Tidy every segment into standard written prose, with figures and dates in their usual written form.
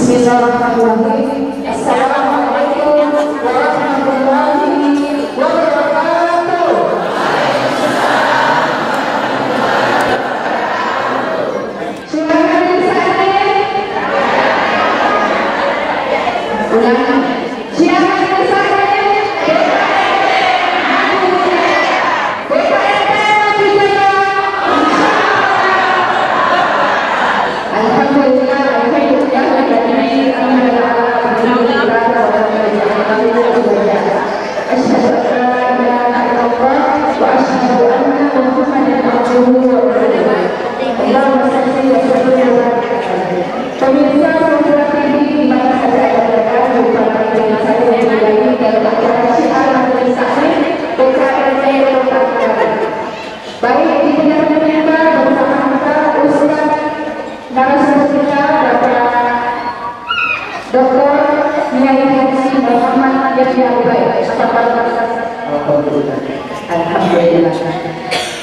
Bismillahirrahmanirrahim. Assalamualaikum warahmatullahi wabarakatuh. Sudah hadir sakit? Ulang. Siapa yang sakit? Alhamdulillah. Alhamdulillah.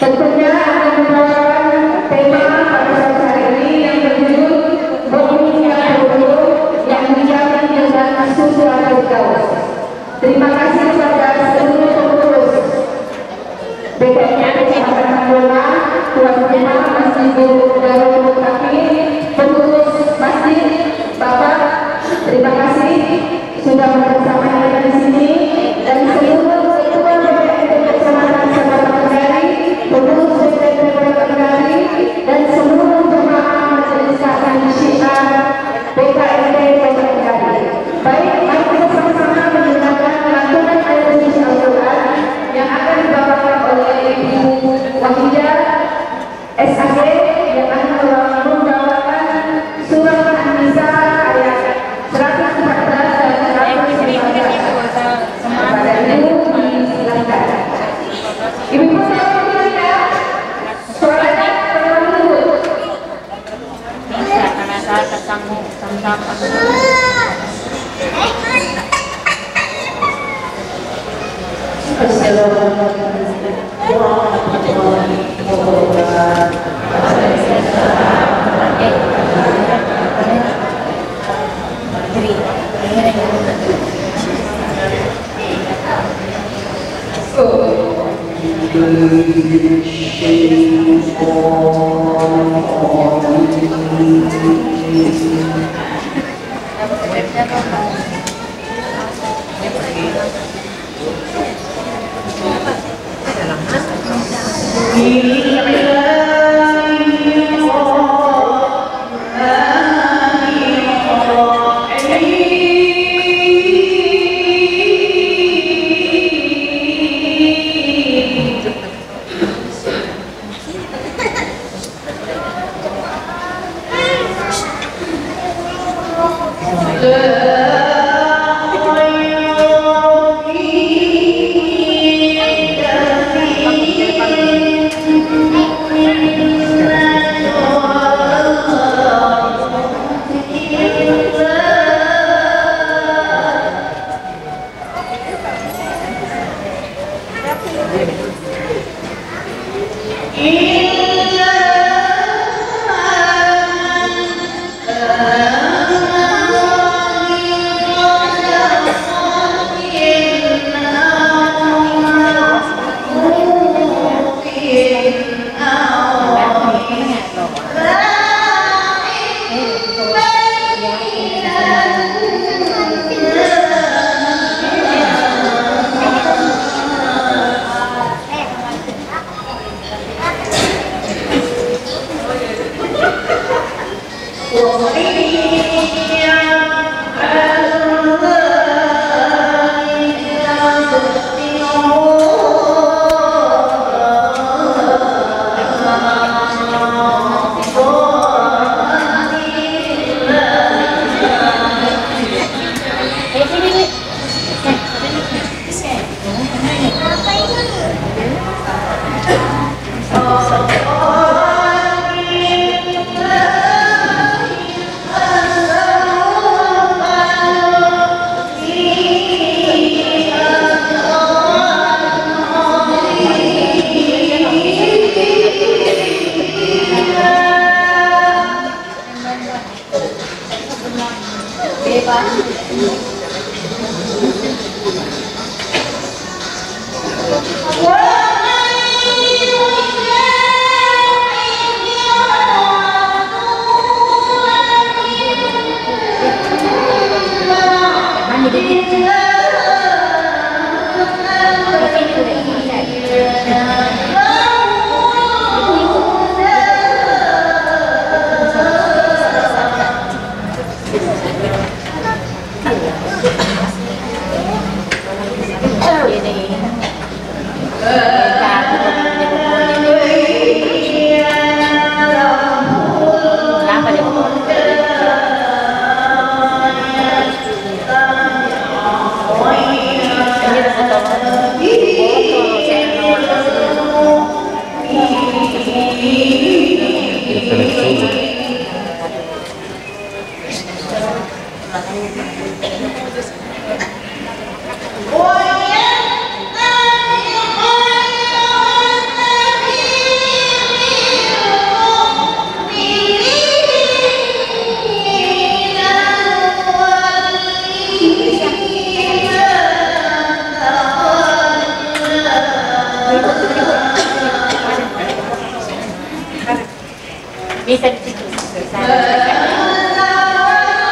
Tentunya akan membawakan tema pada sore hari ini yang berjudul Bumi yang Beruntung yang dijamin dengan susu atau gaus. Terima kasih kepada seluruh pengurus BPN Kecamatan Bola, Tuan Rumah Masjid Darul Mutakin, pengurus masjid, Bapak, terima kasih sudah bersama kita di sini, dan seluruh pengurus BPN dan seluruh jemaah majelis taklim syiar PKMP Kota Kendari. Baik, mari kita sama-sama mendengarkan lantunan ayat suci Al-Quran yang akan dibawakan oleh Ibu Wahidah SAG yang akan membawakan surah An-Nisa ayat 114 dan 115. Kepada Ibu disilakan. Ibu Bisa di situ. Bisa juga di sini ya, kalau berbiasa.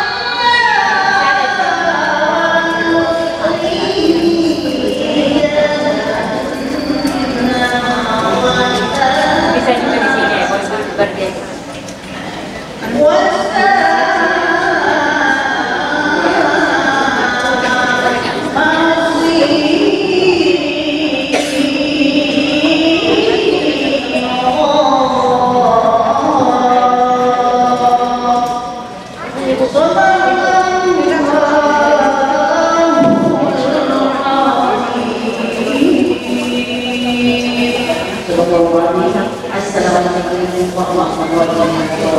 Assalamualaikum warahmatullahi wabarakatuh.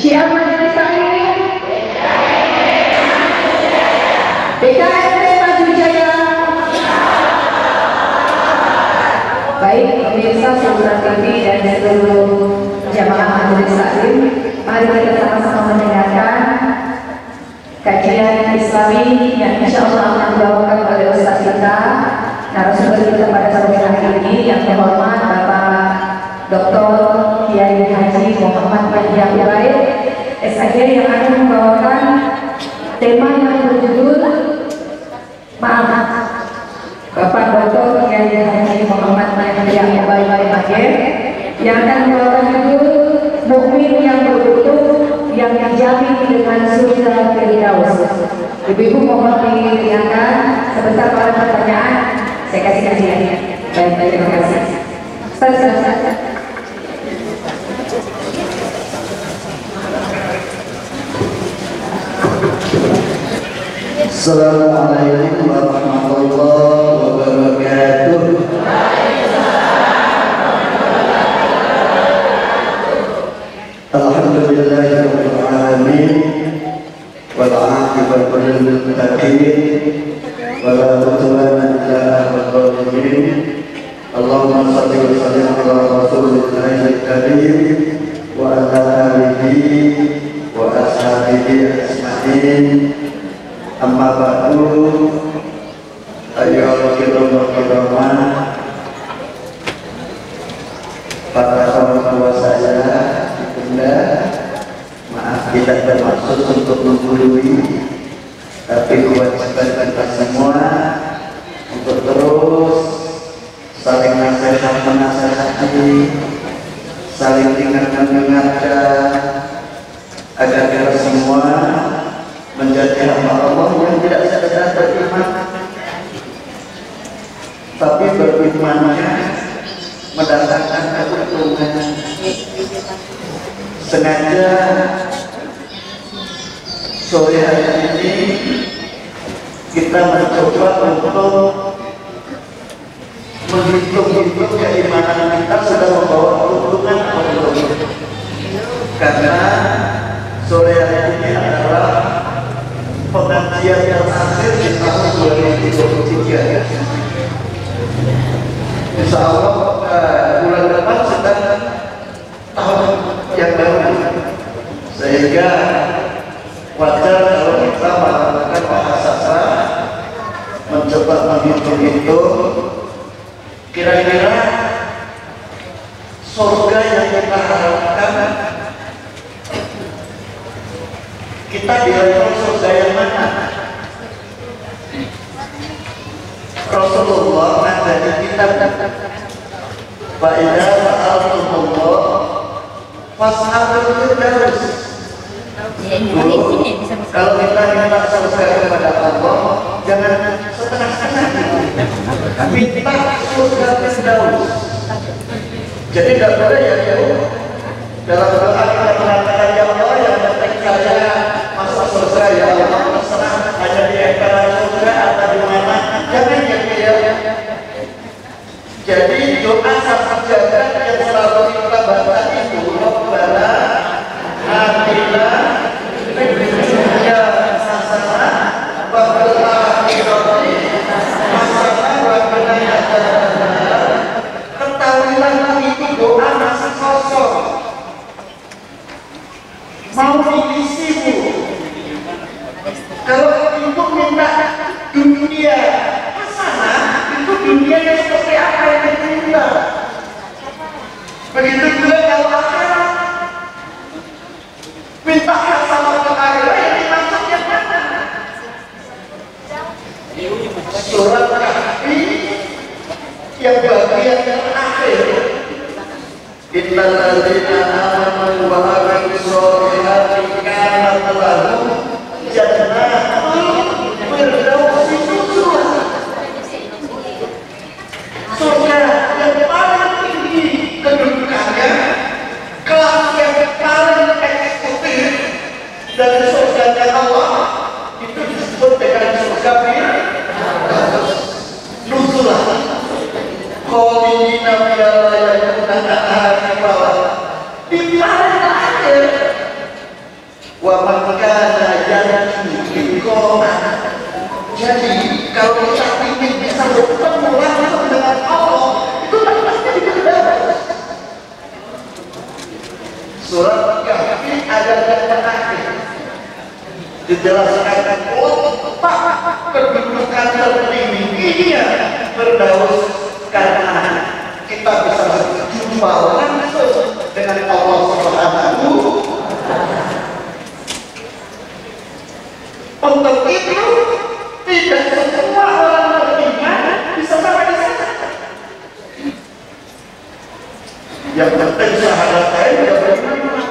Siapa majelis taklim? BKSD Maju Jaya. Baik pemirsa Suara TV dan seluruh jamaah majelis taklim, mari kita sama-sama mendengarkan kajian Islami yang insya Allah akan dibawakan oleh Ustaz kita, narasumber kita pada sore hari ini yang terhormat Bapak Dr. Kiai Haji Muhammad Yahya Ubaid SHG, yang akan membawakan tema yang berjudul Bapak Dr. Kiai Haji Muhammad Yahya Ubaid yang akan membawakan judul Mukmin yang berutuh yang dijamin dengan surga Firdaus. Ibu-ibu mohon diriangkan sebentar pada pertanyaan, saya kasih kajian. Baik, terima kasih. Ustaz. Assalamualaikum warahmatullahi wabarakatuh. Alhamdulillahirabbil alamin wal 'aqibatu lil muttaqin wala udwana illa 'alal zalimin. Allahumma shalli wa sallim ala rasulillahil karim wa ala alihi wa ashabihi ajma'in. Amma ba'du, ayyuhal kiram para orang tua saya, ibunda, maaf tidak bermaksud untuk menggurui, tapi kewajiban kita semua untuk terus saling nasihat menasihati, saling mengingatkan agar kita semua menjadi hamba Allah yang tidak sekedar beriman, tapi berimannya mendatangkan keuntungan. sengaja sore hari ini kita mencoba untuk menghitung-hitung keimanan kita sudah membawa keuntungan atau belum. Karena sore hari ini adalah pengajian terakhir di tahun 2023. Insya Allah bulan depan sudah tahun yang baru, sehingga wajar kalau kita melakukan muhasabah, mencoba menghitung-hitung kira-kira surga yang kita harapkan kita di level surga yang mana. Rasulullah ada di kitab Fa'idha fa'altumullah fas'alul firdaus. Kalau kita minta surga kepada Allah, jangan setengah-setengah, minta surga firdaus. Jadi tidak boleh ya dalam doa kita mengatakan, ya Allah yang penting saya masuk surga, ya Allah terserah hanya di ekor surga atau di mana, jangan ya. Jadi doa satu jagat yang selalu kita baca itu Rabbana atina fid dunya hasanah wa fil akhirati hasanah wa qina adzabannar. Ketahuilah itu doa masih kosong, mau diisi Bu. Kalau itu minta dunia hasanah, itu dunia yang seperti apa yang diminta. Begitu juga kalau akhirat, minta hasanah ke akhirat yang dimaksud yang mana? Surat Kahfi yang bagian terakhir, innal ladzina amanu wa amilus sholihati kanat lahum jannatul firdausi nuzula. Surga yang paling tinggi kedudukannya, kelas yang paling eksekutif dari surga Allah itu disebut dengan surga firdaus nuzula. Kholidina fiha la yamutuna anha di paling akhir. Wa man kana yarju liqa'ah. Jadi kalau kita ingin bisa bertemu langsung dengan Allah, itu pasti di firdaus. Surat Kahfi ada yang terakhir dijelaskan kedudukan tertingginya firdaus, karena kita bisa berjumpa langsung dengan Allah Subhanahu. Untuk itu tidak semua orang beriman bisa sampai di sana. Yang penting syahadatain tidak beriman,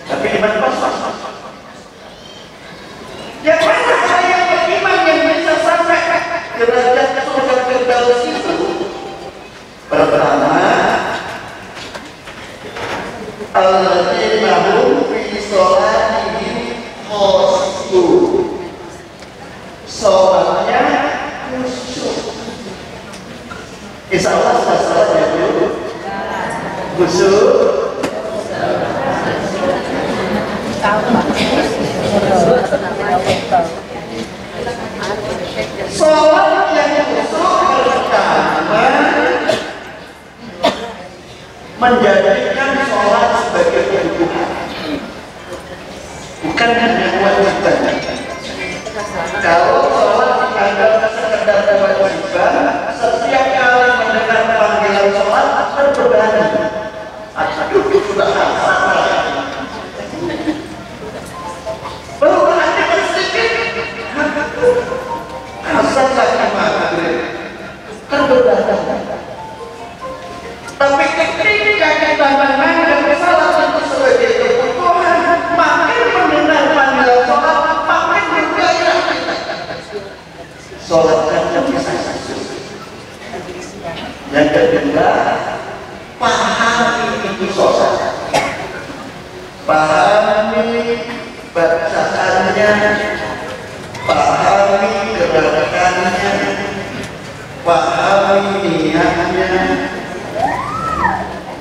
tapi iman pas-pas. Yang mana orang yang beriman yang bisa sampai derajat surga firdaus itu? Pertama, alladzina hum fi sholatihim khashi'un. Sholatnya khusyuk. Insya Allah sudah sholat ya Bu? Khusyuk. Sholat yang khusyuk pertama menjadikan sholat sebagai kebutuhan, bukan hanya kewajiban. Kalau sholat dianggap sekedar kewajiban, setiap kali mendengar panggilan sholat berbebani. Aduh, sudah hafal. Baru berarti sedikit. Asal lagi maghrib terbebani. Tapi ketika kita menganggap salat itu sebagai kebutuhan, makin mendengar panggilan sholat, makin bergairah kita. Sholat kan bisa. Yang kedua, pahami itu sholat. pahami bacaannya, pahami gerakannya, pahami niatnya.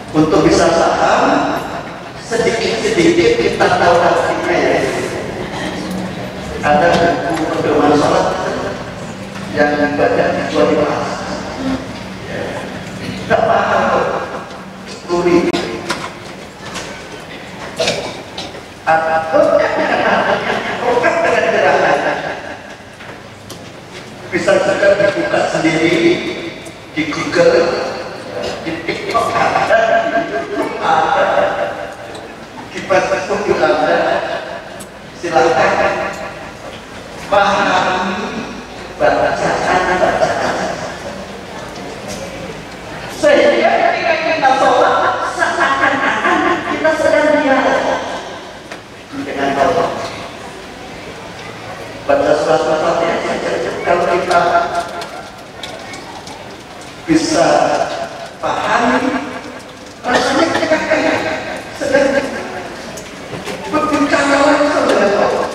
Untuk bisa paham, sedikit-sedikit kita tahu artinya ya. Ada buku pedoman sholat yang dibaca kecuali bahasa. Tidak paham turi. Atau dengan gerakan bisa saja dibuka sendiri di Google, di TikTok ada, di Facebook juga ada. Silakan pahami bacaan. Sehingga ketika kita sholat seakan-akan kita sedang dialog dengan Allah. Baca surat Al-Fatihah saja, kalau kita bisa pahami, rasanya kita kayak sedang berbicara langsung dengan Allah.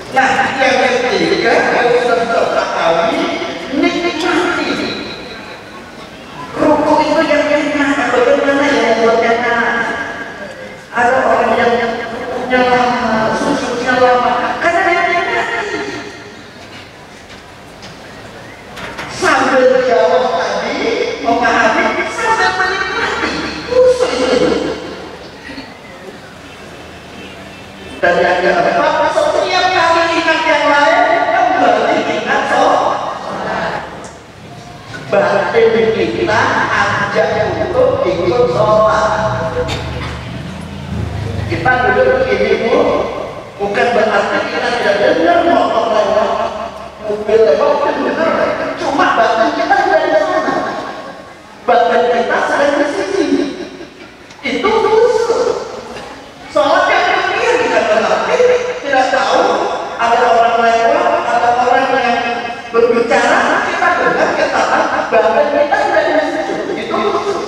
Nah, yang ketiga, kalau sudah pahami, nikmati. Ruku itu yang enak, bagaimana yang membuatnya enak? Ada orang yang punya lama, susutnya lama, karena dia nikmati. Sambil jawab tadi, memahami, sambil menikmati. Khusus itu. Dan yang keempat, setiap kali ingat yang lain, kembali ingat sholat. Batin kita ajak untuk ikut sholat. Kita duduk begini, Bu, bukan berarti kita tidak dengar motor lewat, mobil lewat, dengar. Cuma batin kita sudah di sana. Batin kita sedang di sini. Itu khusus. Sholat yang dunia bukan berarti tidak tahu ada orang lewat, ada orang yang berbicara, kita dengar ketahuan batin kita sudah di situ. Itu khusus.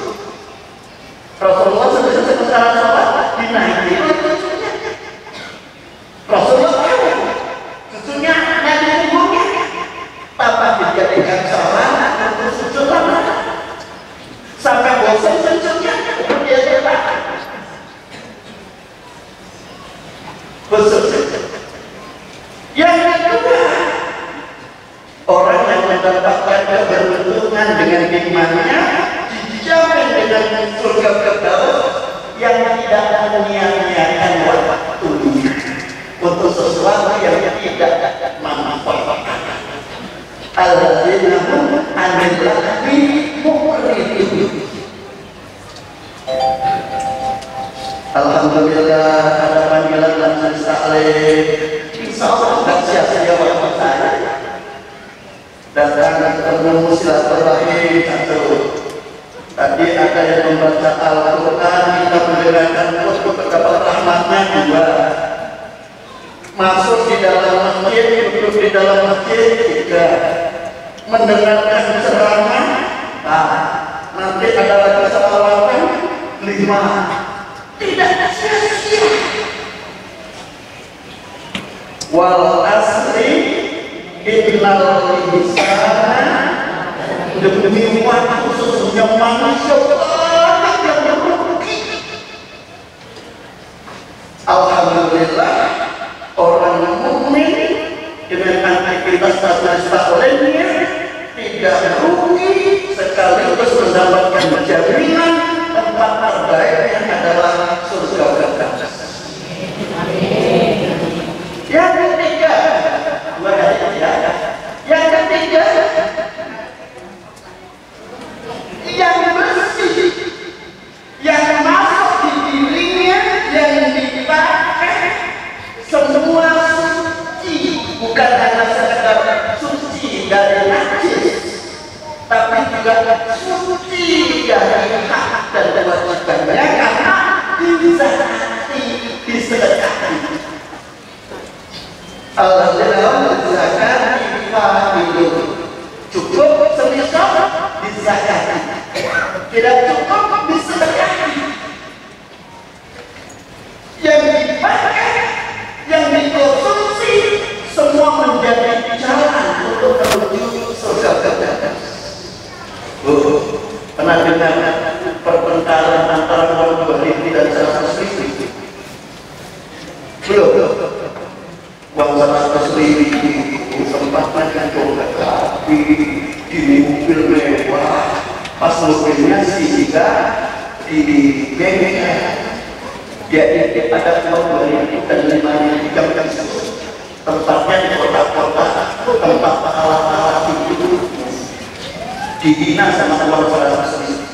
Rasulullah secara sholat dinaiki cucunya. Rasulullah tahu cucunya naik di punggungnya, tanpa dijadikan sholat untuk sujud lama sampai bosan cucunya, dia letak khusus. Yang kedua, orang yang mendapatkan keberuntungan dengan imannya dijamin dengan surga firdaus yang tidak menyia-nyiakan waktunya untuk sesuatu yang tidak manfaat. Alladzina hum 'anil lahwi mu'ridun. Alhamdulillah ada panggilan dan taklim. Insya Allah tidak sia-sia waktu saya. Datang ketemu silaturahim satu. Tadi ada yang membaca Al-Quran, kita mendengarkan untuk dapat rahmatnya dua. Masuk di dalam masjid, duduk di dalam masjid tiga. Mendengarkan ceramah, nanti ada lagi salawatan lima. Tidak sia-sia. Wal asri innal insana demi waktu sesungguhnya manusia banyak yang merugi. Alhamdulillah orang mukmin dengan aktivitas lainnya tidak rugi, sekaligus mendapatkan jaminan tempat terbaik yang adalah surga firdaus. Yang ketiga, yang ketiga, yang bersih, yang masuk di dirinya, yang dipakai semua suci, bukan hanya sekedar suci dari najis, tapi juga suci dari hak dan kewajibannya karena dizakati, disedekahkan. Alhamdulillah zakati fa'ilun. Cukup semisal dizakati, tidak cukup disedekahkan. pertengkaran antara kaum Bali dan 100.000. Belum. Uang 100.000 sempatnya kan coba tapi di mobil mewah, pas mobilnya sehingga di bengkel. Jadi ada uang Bali dan 5 jam tempatnya di kota-kota, tempat alat-alat itu dihina sama uang 100.000.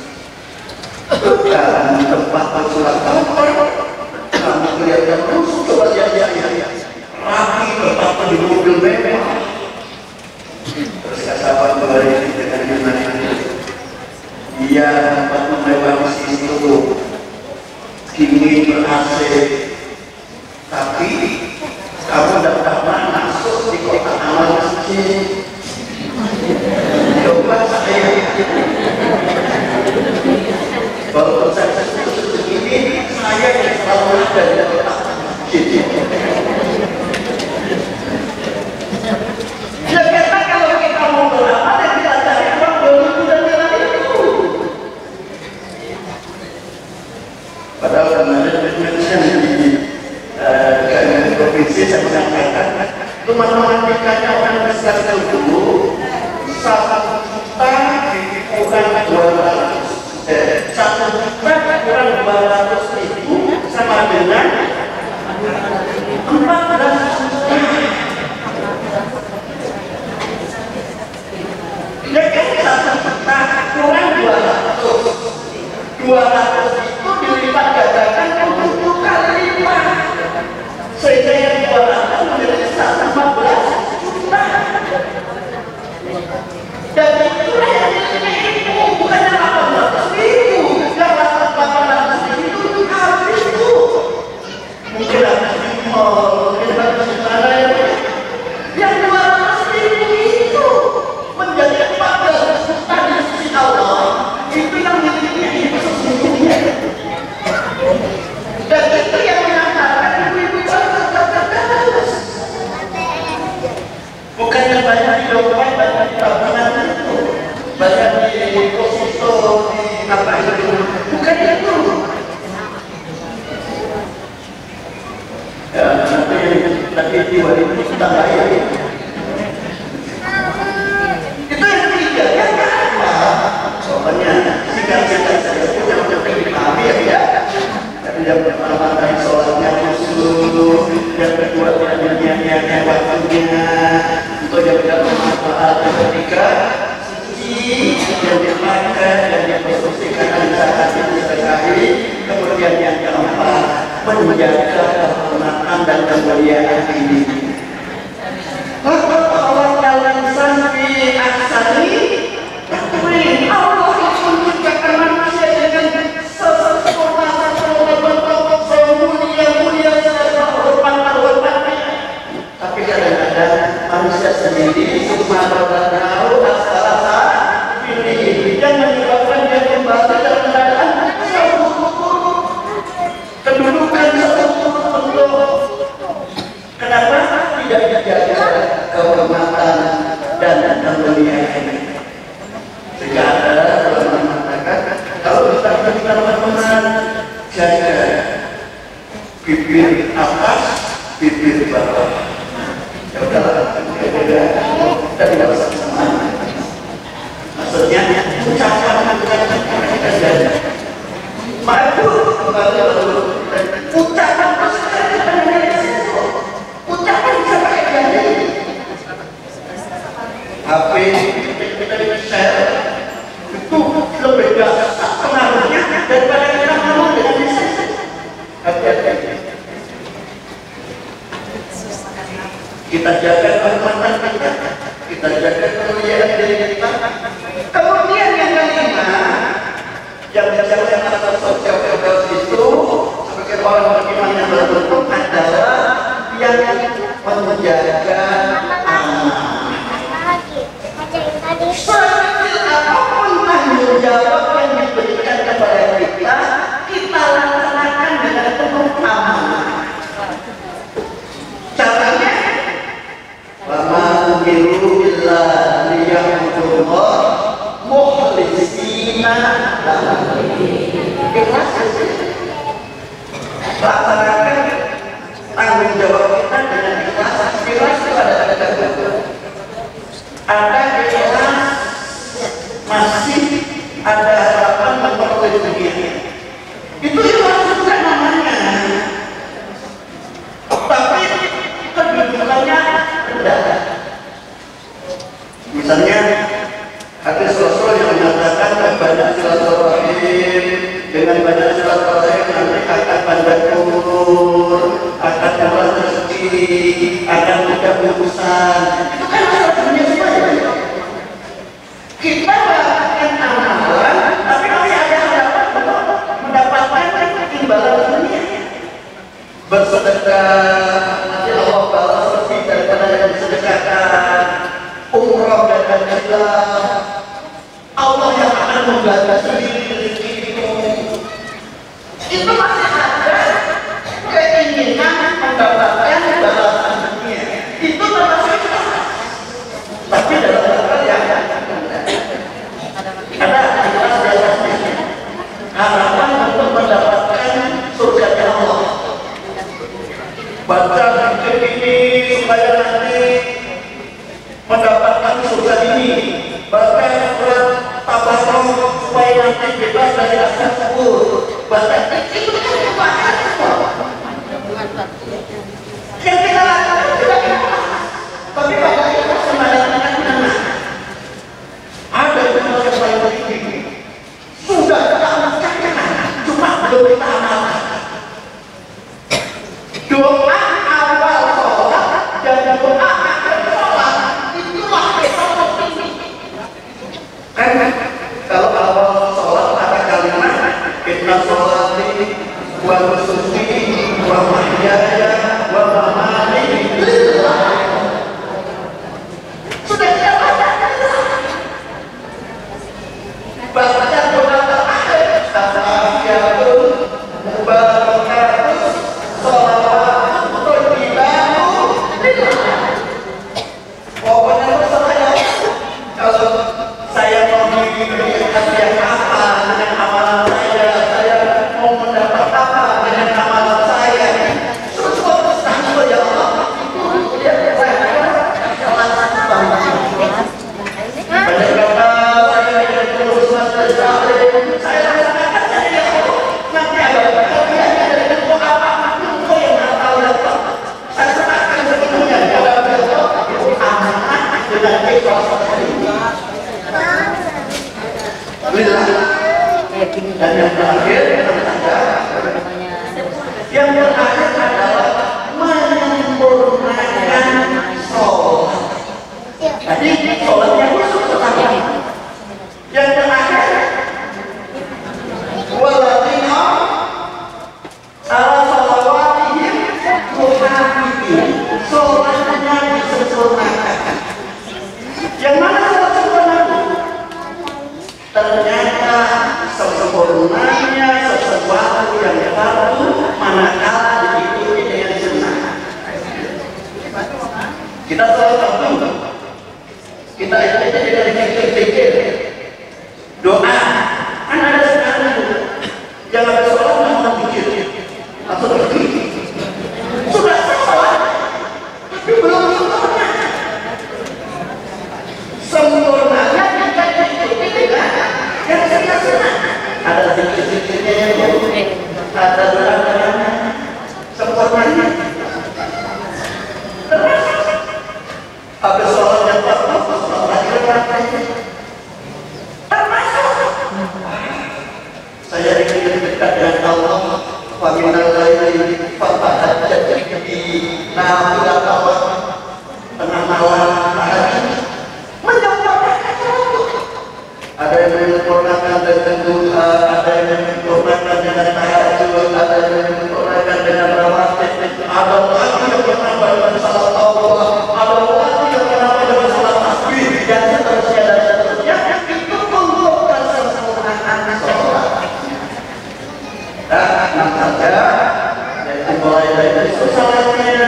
Dan tempat surat kantor kamu kelihatan terus coba lihat rapi tempat di mobil mewah. Terus kasawan kembali dengan gimana dia tempat mewah di situ dingin ber-AC, tapi kamu tidak pernah masuk di kota amal masjid. Coba saya kalau saya ini saya yang selalu ada di kota masjid. Ya karena kalau kita mau berapa dan kita cari uang dulu dan jalan itu. Padahal kemarin di provinsi saya menyampaikan rumah-rumah nikahnya orang besar itu 1 juta kurang 200, 1 juta kurang 200.000 sama dengan 14 juta. Ya kan 1 juta kurang 200 itu dilipat gandakan ke 7 kali lipat sehingga yang 200 menjadi 14 juta. Dan itulah yang itu bukan yang 18.000, yang 18.000 itu habis itu. Mungkin ada di mall, mungkin ada di mana yang 200.000 itu menjadi 14 juta di sisi Allah. Itu yang miliknya itu sesungguhnya. Dan itu yang menyatakan ibu-ibu terus. Bukan yang banyak di dompet, banyak di tabungan itu, banyak di deposito, di apa itu, bukan itu. Ya, nanti jiwa itu sudah kaya. Itu yang ketiga, yang apa? Soalnya sikap kita punya kami ya. Yang pertama tadi sholatnya khusyuk, yang kedua yang waktunya, untuk yang bermanfaat, yang ketiga suci, yang dimakan dan yang bersucikan dan saat itu sekali, kemudian yang keempat menjaga kehormatan dan kemuliaan ini. Allah dalam sanfi aksani, Allah itu menciptakan manusia dengan tapi kadang-kadang manusia sendiri subhanallah asal-asal pilih yang menyebabkan dia kembali dalam keadaan kedudukan bentuk. Kenapa tidak dijaga kehormatan dan kemuliaan? Jika ada ulama mengatakan kalau kita teman-teman jaga bibir atas, bibir bawah. Ya udahlah, kita tidak usah semuanya. Maksudnya ucapan kita jaga. Maju kembali ucapan ucapan bisa pakai jari. HP kita share itu lebih besar pengaruhnya daripada kita ngomong dengan lisan. Hati-hati. Kita jaga kehormatan kita, kita jaga kemuliaan diri kita. Kemudian yang kelima, yang atas sosial itu sebagai orang beriman yang berbentuk adalah yang menjaga amanah. Sekecil apapun tanggung jawab yang diberikan kepada kita, kita laksanakan dengan penuh amanah. Caranya وَمَا أُمِرُوا إِلَّا لِيَعْبُدُوا اللَّهَ مُخْلِصِينَ لَهُ Ikhlas. Laksanakan tanggung jawab kita dengan ikhlas. Ikhlas itu ada ikhlas masih ada harapan memperoleh dunia. Itu ikhlas juga namanya. Tapi kedudukannya rendah. Misalnya hadis Rasul yang menyatakan banyak silaturahim, dengan banyak silaturahim nanti akan panjang umur, akan murah rezeki, akan mudah urusan. Itu kan dunia semua. Kita melakukan amalan, tapi masih ada harapan untuk mendapatkan imbalan dunia. Bersedekah, nanti Allah balas lebih daripada yang disedekahkan. Umrah dan hajilah, Allah yang akan membalas sendiri rezekimu. Itu masih ada keinginan mendapatkan balasan dunia. Itu termasuk ikhlas. Tapi dalam hal yang ada ikhlas di atasnya, harapan untuk mendapatkan surga Allah. Baca zikir ini supaya nanti mendapatkan surga ini. Baca surat Tabarok supaya nanti bebas dari azab kubur. Baca itu kan yang kita lakukan tidak ikhlas. Tapi pada ikhlas kembali dengan ada benar yang paling penting. Sudah kita amalkan, cuma belum kita amalkan. Doa awal sholat dan doa akhir sholat itulah yang penting. Kan kalau awal sholat ada kalimat inna sholati wa nusuki wa mahyaya wa mamati lillah. Sudah kita baca. Baca doa terakhir tahiyatun mubarakatus sholawatun thayyibatun lillah. Pokoknya saya kalau saya mau diberi hadiah apa dengan amalan saya mau mendapat apa dengan amalan saya, semua bertanggung ya Allah. Banyak kata saya yang terus masuk saya rasakan saya ya Allah. Nanti ada hadiahnya dari engkau apa engkau yang tahu ya Allah. Saya serahkan sepenuhnya kepada Allah. Amanah dengan ikhlas. Dan yang terakhir adalah menyempurnakan sholat. Jadi sholatnya khusus pertama. Yang terakhir waladina ala sholawatihim muhafidin, sholatnya disempurnakan. Yang mana sholat sempurna? Ternyata sempurnanya sesuatu yang fardu manakala diikuti dengan sunnah. Kita selalu tahu, kita ikuti dari pikir-pikir doa. Kan ada sekarang yang ada sholat nggak pikir, langsung berpikir. Sudah sholat, tapi belum sempurna. Sempurnanya kita diikuti dengan yang sunnah. Ada zikir-zikirnya yang ada doa-doanya sempurnanya. Habis sholat yang termasuk saya ingin dekat dengan Allah. Wa minal laili fatahajjat bihi nafilatan tengah malam hari menyempurnakan sholat. Ada yang menyempurnakan dengan doa, ada yang menyempurnakan dengan tahajud, ada yang menyempurnakan dengan rawatib, ada lagi yang bernambah dengan salat Allah, ada lagi yang bernambah dengan salat tasbih, dan seterusnya dan seterusnya. Itu untuk kesempurnaan sholat. Nah, saja, yaitu mulai dari sholatnya,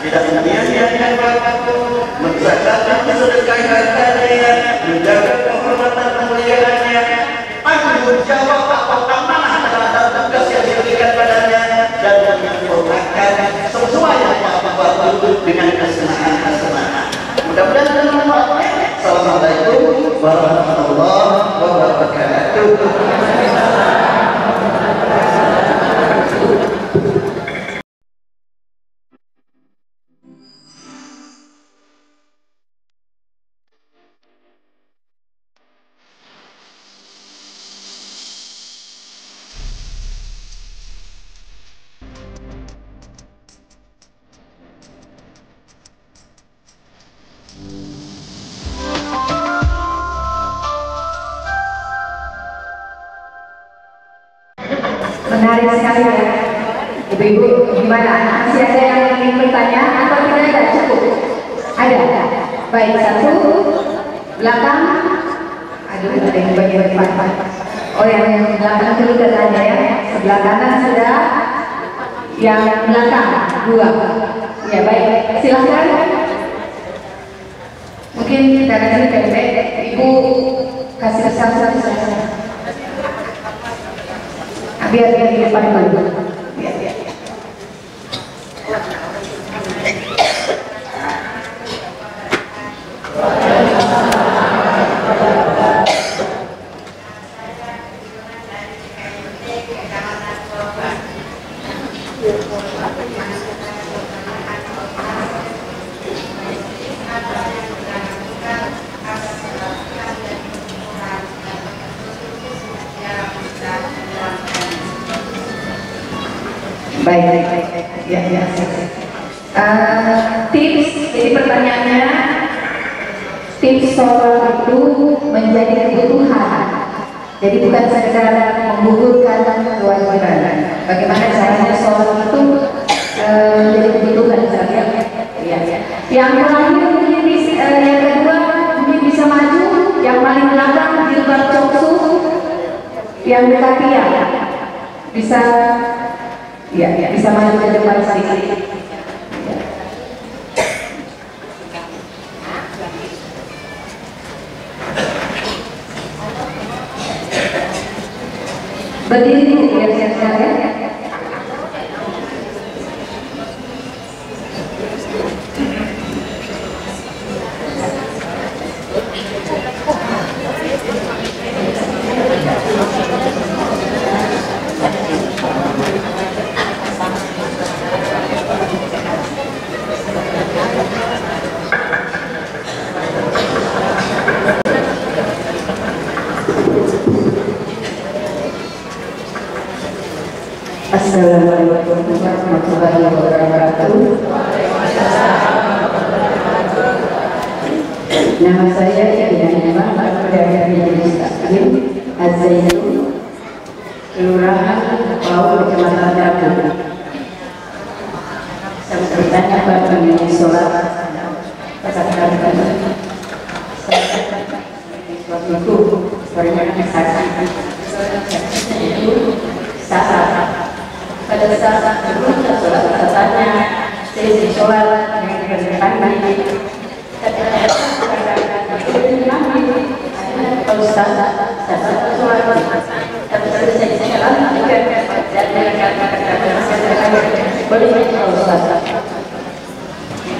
tidak menyia-nyiakan waktu, menzakatkan, mensedekahkan hartanya, menjaga kehormatan kemuliaannya, bertanggung jawab atau amanah terhadap tugas yang diberikan padanya dan menyempurnakan semua yang Pak buat dengan kesenangan. Mudah-mudahan bermanfaat. Assalamualaikum warahmatullahi wabarakatuh. Menarik sekali ya, Ibu-ibu, gimana? Masih ada yang ingin bertanya atau tidak ada? Cukup? Ada? Baik, satu, belakang. Aduh, ada yang bagian depan. Oh, yang belakang dulu datanya ya. Sebelah kanan sudah, yang belakang dua. Ya baik, silahkan. Mungkin karena ini pendek, Ibu kasih kesan satu saja. Biar di depan dulu. Ya. Baik. Ya. Tips, jadi pertanyaannya, tips sholat itu menjadi kebutuhan. Jadi bukan sekedar menggugurkan kewajiban. Bagaimana caranya sholat itu menjadi kebutuhan saja. Ya. Yang terakhir mungkin yang kedua mungkin bisa maju, yang paling belakang jilbab coksu, yang dekat ya bisa. Ya, bisa maju ke depan sedikit. Berdiri dulu biar siap-siap ya. Assalamualaikum warahmatullahi wabarakatuh. Nama saya Ibu Muhammad Perdana Taklim Az-Zainul, Kelurahan Pau, Kecamatan Dapu. Saya bertanya pada mengenai sholat. Suatu bagaimana saat pada saat sebelum sholat katanya sesi sholat yang dikerjakan kalau sholat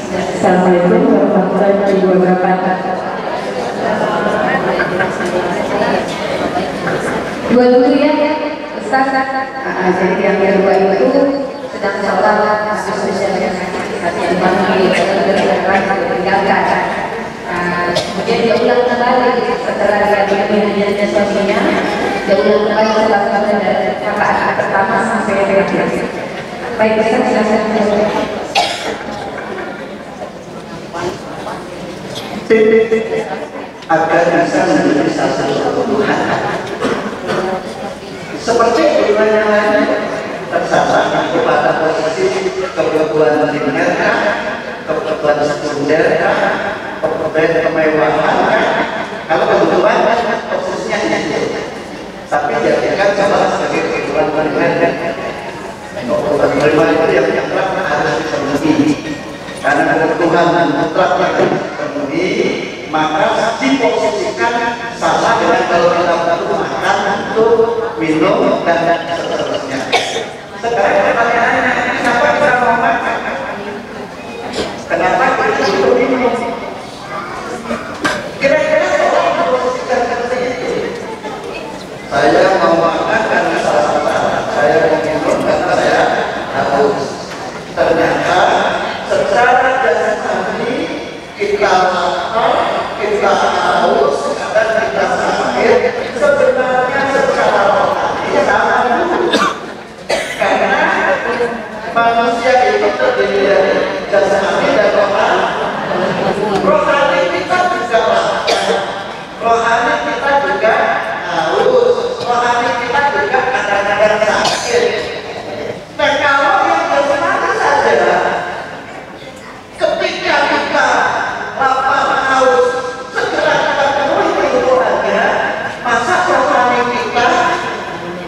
Assalamualaikum warahmatullahi wabarakatuh. Dua dulu ya Ustaz. Jadi yang kedua itu sedang sholat hati meninggalkan. Kemudian dia ulang kembali setelah dia meninggalnya suaminya, dia ulang kembali sholat dari rakaat pertama sampai terakhir. Baik, Ustaz silakan. Agar bisa menjadi satu kebutuhan seperti kebutuhan yang lain tersasar kepada posisi kebutuhan meninggalkan, kebutuhan sekunder, kebutuhan kemewahan. Kalau kebutuhan posisinya itu, tapi jadikan salah sebagai kebutuhan meninggalkan. Kebutuhan meninggalkan itu yang mutlak harus dipenuhi, karena kebutuhan mutlak yang dipenuhi maka diposisikan sama dengan kalau kita butuh makan untuk minum dan seterusnya. Sekarang pertanyaannya, kenapa kita mau makan? Kenapa kita butuh minum? Kira-kira orang memposisikan seperti itu. Saya mau makan karena salah satu, saya mau minum karena saya haus. Ternyata secara jasmani kita lapar, kita haus, dan kita sakit. Sebenarnya secara rohani sama dulu. Karena manusia itu terdiri dari jasmani dan rohani. Rohani kita juga lapar, rohani kita juga haus, rohani kita juga kadang-kadang sakit. Nah kalau yang jasmani saja, ketika kita lapar haus segera kita penuhi kebutuhannya, masa rohani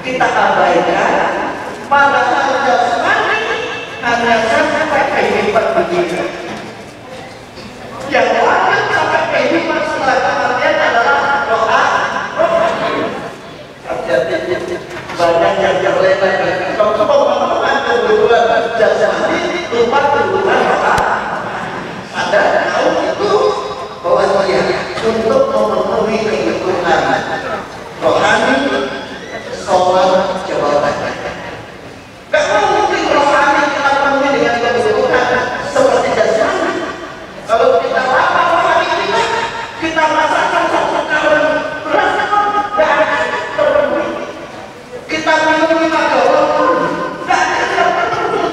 kita abaikan, padahal jasmani hanya sampai kehidupan begini. Yang wajib sampai kehidupan setelah kematian adalah rohani. Banyak yang terlena memenuhi kebutuhan jasmani, lupa kebutuhan rohani. Anda tahu itu bahwa untuk memenuhi kebutuhan rohani, sholat jawabnya. Gak mungkin rohani kita penuhi dengan kebutuhan seperti jasmani. Kalau kita lapar rohani kita masakan satu karung beras, gak akan terpenuhi. Kita minum 5 galon, gak akan terpenuhi.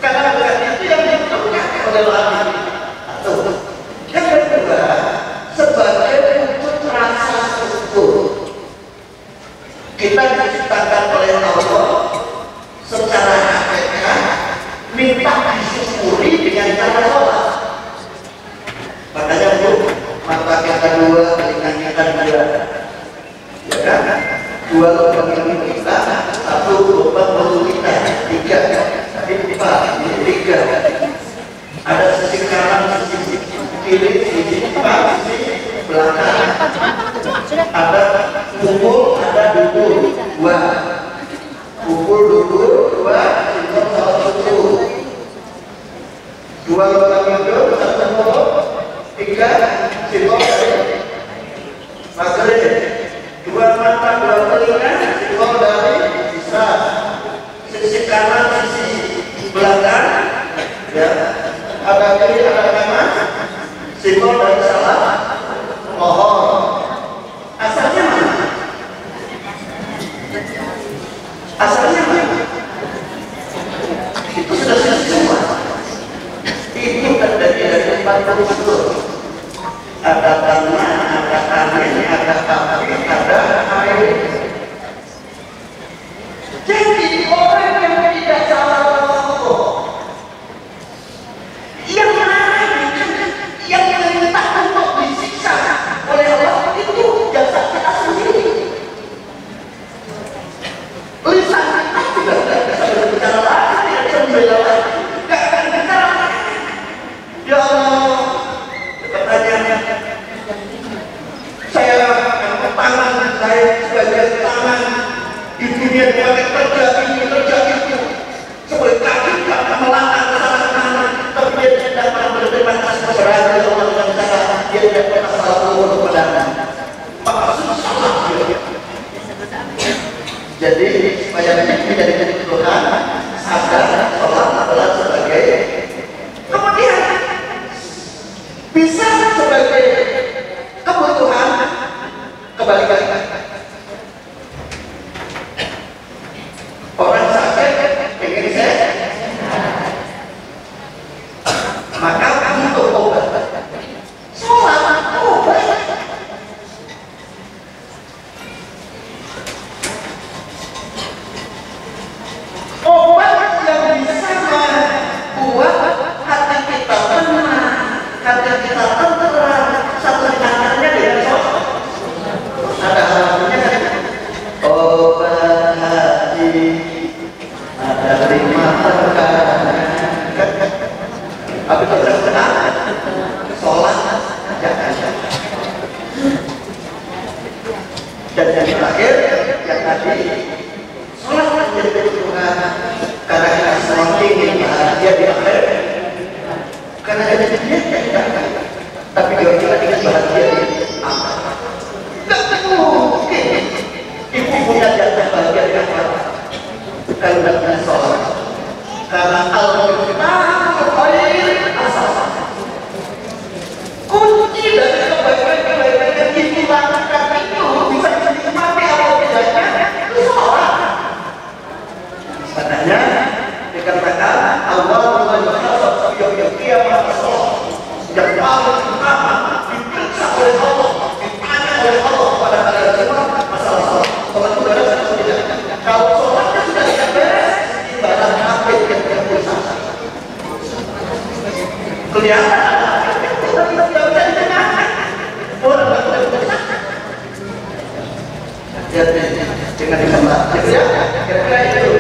Karena bukan itu yang dibutuhkan oleh rohani. Yang kedua, sebagai wujud rasa syukur, kita diciptakan oleh Allah secara hakikat minta disyukuri dengan cara sholat. Makanya Bu, mata kita 2, telinga kita 2, ya kan? 2 lubang hidung kita, 1 lubang mulut kita, 3, 4, 3. Ada sisi kanan, sisi kiri, sisi depan, sisi belakang. Ada pukul, ada duduk, 2. Pukul duduk, 2, simbol salah satu. 2 lubang hidung, 1 mulut, 3, simbol dari maghrib. 2 mata, 2 telinga, simbol dari Isra. Sisi kanan, sisi belakang, ya. Ada kiri, ada kanan, simbol dari salah mohon. Asalnya mana? Asalnya mana? Itu sudah semua. Itu terdiri dari 4 unsur. Ada tanah, ada angin, ada api, ada air. Jadi orang yang tidak salah Allah, yang minta untuk disiksa oleh Allah itu jasad kita sendiri. Lisan kita juga tidak bisa berbicara lagi, tidak bisa membela lagi, tidak akan bicara lagi. Ya Allah, pertanyaannya, saya tangan saya sebagai tangan di dunia sebagai kerja ini, kerja itu, sebagai kaki tidak melangkah ke sana kemana, tapi dia tidak pernah berterima kasih kepada Allah dengan cara dia tidak pernah salah berbuat kepada maka salah dia. Jadi supaya ini jadi kebutuhan sadar sholat adalah sebagai kemudian bisa sebagai kebutuhan kebalikan. Orang sakit ingin sehat, maka butuh obat. Sholat obat. Obat yang kalau tidak punya sholat. Karena al-fitnah khair asas. Kunci dari kebaikan-kebaikan yang dilakukan itu bisa dinikmati atau tidaknya itu sholat. Makanya dikatakan Allah mengajarkan yang kiamat sholat yang paling utama diperiksa oleh Allah, ditanya oleh Allah pada hari kiamat masalah sholat. Sholat itu beres atau tidak? Kalau sholatnya sudah tidak beres, ibarat apa yang tidak bisa. Kelihatan tidak bisa didengarkan. Orang tidak bisa. Jadi dengan dikenal, ya, kira-kira itu.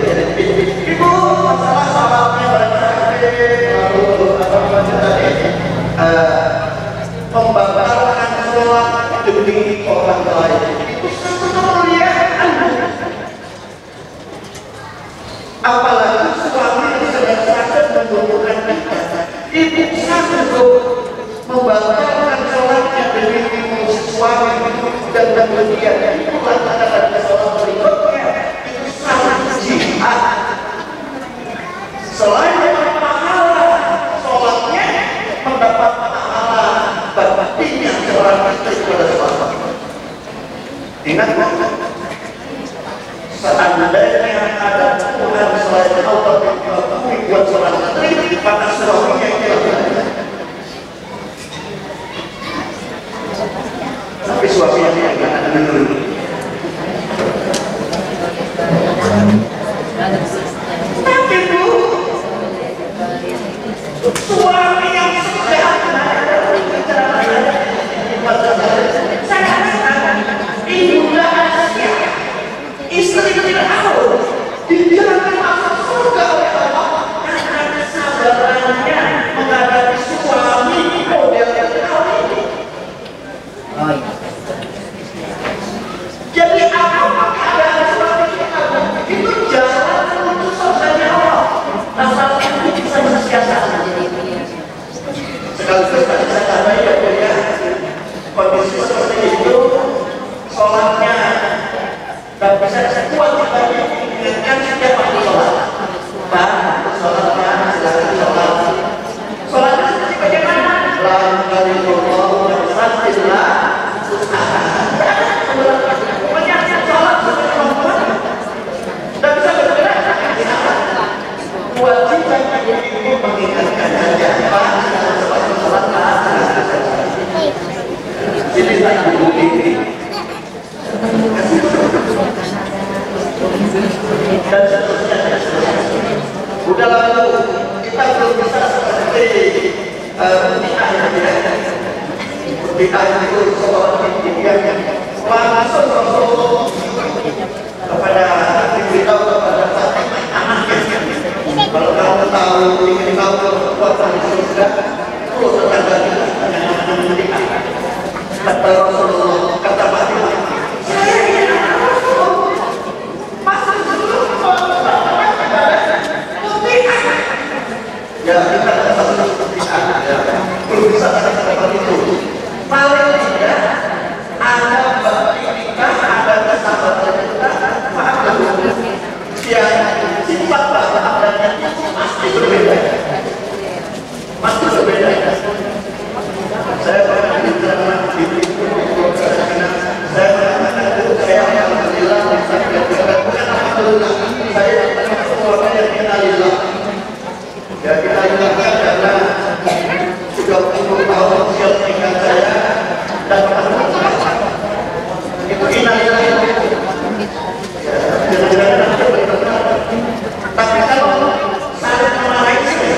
Ibu masalah sholatnya membanggakan sholat demi orang lain itu satu kemuliaan. Apalagi suami yang sedang sakit membutuhkan kita, ibu sanggup membanggakan sholatnya demi suami dan kemudian itu katakan sholat berikutnya itu sangat jihad. Selain dapat pahala sholatnya, mendapat pahala berbaktinya seorang istri kepada suami. Ingat seandainya ada Tuhan selain Allah yang diakui buat seorang istri, maka suaminya yang tapi suaminya tidak ada menurut. Tapi Bu, suami yang sudah ibu rahasia istri tidak tahu dijalankan masuk surga oleh Allah karena kesabarannya menghadapi suami model yang tahu ini. Jadi apa keadaan suami kita itu jalan menuju surganya Allah. Asalkan kita bisa mensiasati. Sekaligus tadi saya sampaikan ya, kondisi seperti itu, sholatnya dan bisa kuat kita mengingatkan setiap waktu sholat. Pak, sholatnya silakan sholat. Sholatnya seperti bagaimana? Langkali Allah Alhamdulillah. Menyiapkan sholat sebagai perempuan dan bisa bergerak. Kewajiban ibu mengingatkan saja. Pak, sholat jadi tak dibukti dan seterusnya. Udah lalu kita belum bisa seperti di ayat itu seorang yang langsung Rasul kepada diberitahu kepada anaknya, kalau kamu tahu ingin tahu kekuatan di surga, itu tetangga kita yang menikah. Kata Rasulullah, kata Fatimah, saya ingin Rasul masa dulu putihkan. Ya kita satu putihkan, belum bisa seperti itu. Paling tidak ada bakti kita, ada kesabaran kita, maaf yang sifat bahasa itu pasti berbeda. Pasti berbeda. Saya pernah bicara di saya alhamdulillah bukan alhamdulillah saya orang yang kenalilah ya kita ingatkan karena sudah 10 tahun usia pernikahan saya dan itu innalillahi tapi kalau saling memarahi istri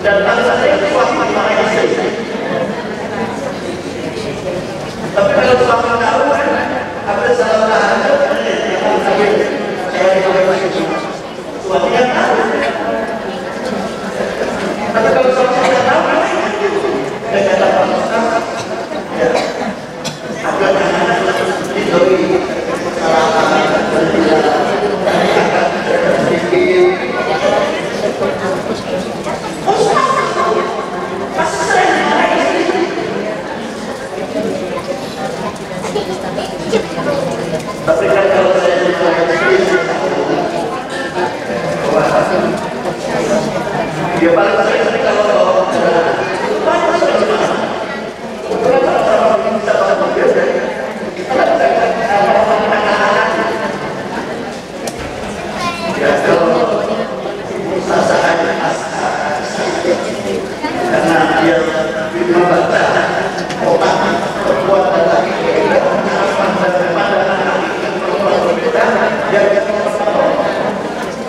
dan kalau saya suami memarahi istri. Tapi kalau suami tahu kan, ada salah aja, saya suami yang tahu. Dia paling sering kalau karena dia membaca otak perempuan dan laki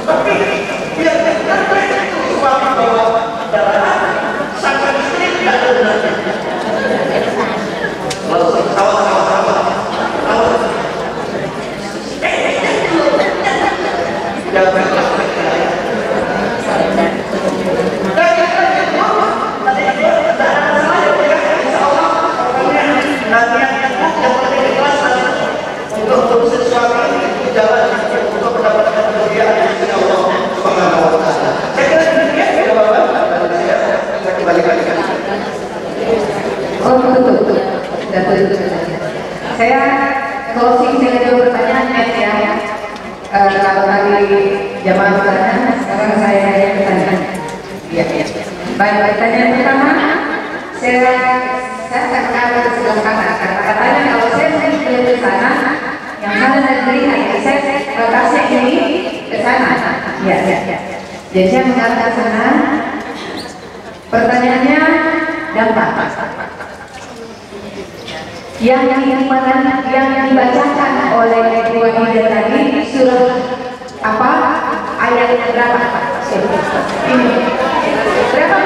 tapi dia suami bawa darah sang istri tidak ada benarnya. Lalu awal untuk sesuatu itu jalan untuk mendapatkan kemuliaan dari Allah Subhanahu wa taala. Saya kira demikian ya Bapak. Saya kembalikan. Oh betul. Saya closing dengan dua pertanyaan ya. Kalau tadi jamaah bertanya, sekarang saya yang bertanya. Iya. Baik, pertanyaan pertama, saya akan ke sebelah kanan. Katanya kalau saya melihat ke sana, yang kanan dan kiri hanya saya batasnya ini ke sana. Iya. Jadi saya mengarah ke sana. Pertanyaannya gampang. Yang dibacakan oleh Ibu Ida tadi surah apa? Ayat berapa? Ini berapa?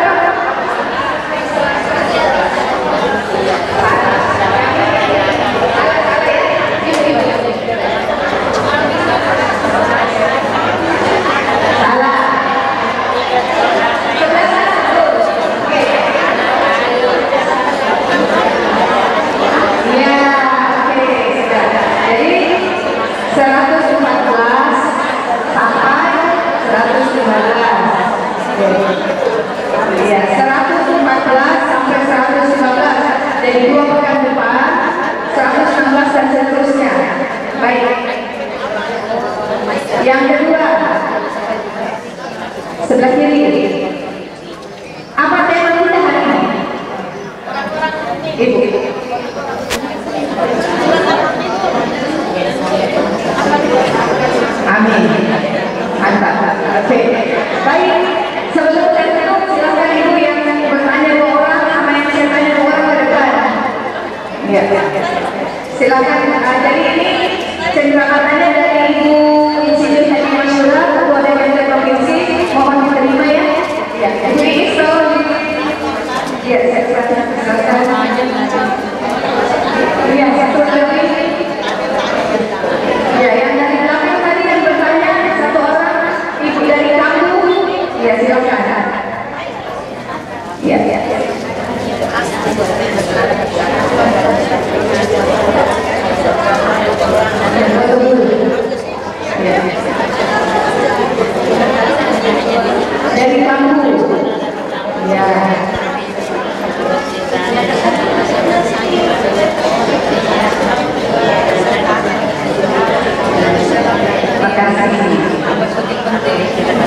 Ya, 114 sampai 115 dari dua pekan depan 116 dan seterusnya. Baik. Yang kedua, sebelah kiri. Apa tema kita hari ini? Ibu. Amin. Mantap. Oke. Baik. Sebelum saya tutup, silakan ibu yang bertanya ke orang, sama yang saya tanya ke orang ke depan. Ya. Silakan. Jadi ini cenderangannya dari Ibu Insinyur Hadi Masyura, Ketua DPRD Provinsi. Mohon diterima ya. Ya. Ibu Iso. Ya, saya silakan. Iya, satu lagi. Ya, yang dari belakang tadi yang bertanya satu orang, ibu dari kampung. Ya, silakan. Ya. Dari kampung. Ya.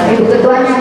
Ibu ketuanya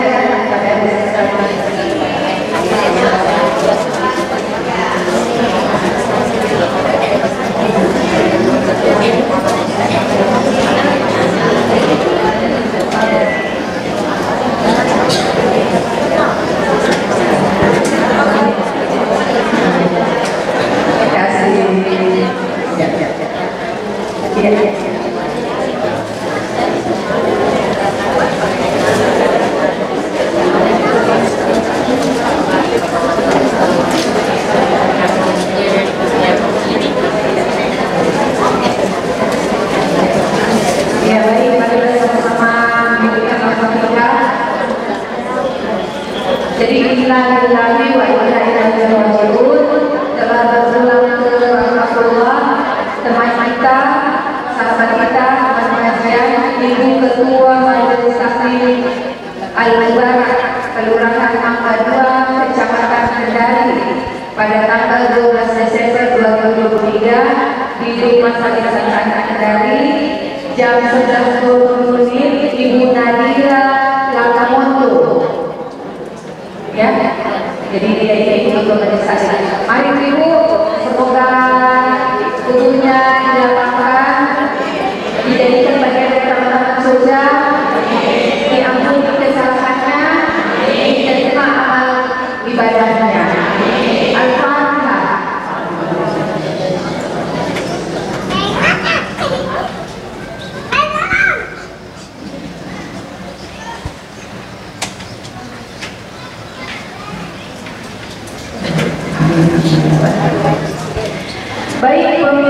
pada tanggal 12 Desember 2023 di Rumah Sakit Santana Kendari jam 11.20 Ibu Nadira Lakamo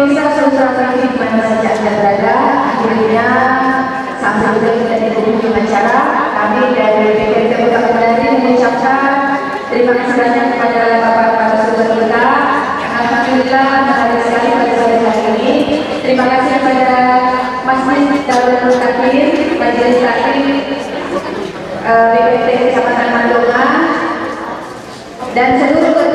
pemirsa saudara kami di mana saja Anda berada, akhirnya sampai juga kita di ujung acara. Kami dari BPT Kota Kendari mengucapkan terima kasih banyak kepada Bapak Saudara kita. Alhamdulillah menarik sekali pada sore hari ini. Terima kasih kepada Mas Darul Takir, Majelis Taklim BPT Kecamatan Mandongan dan seluruh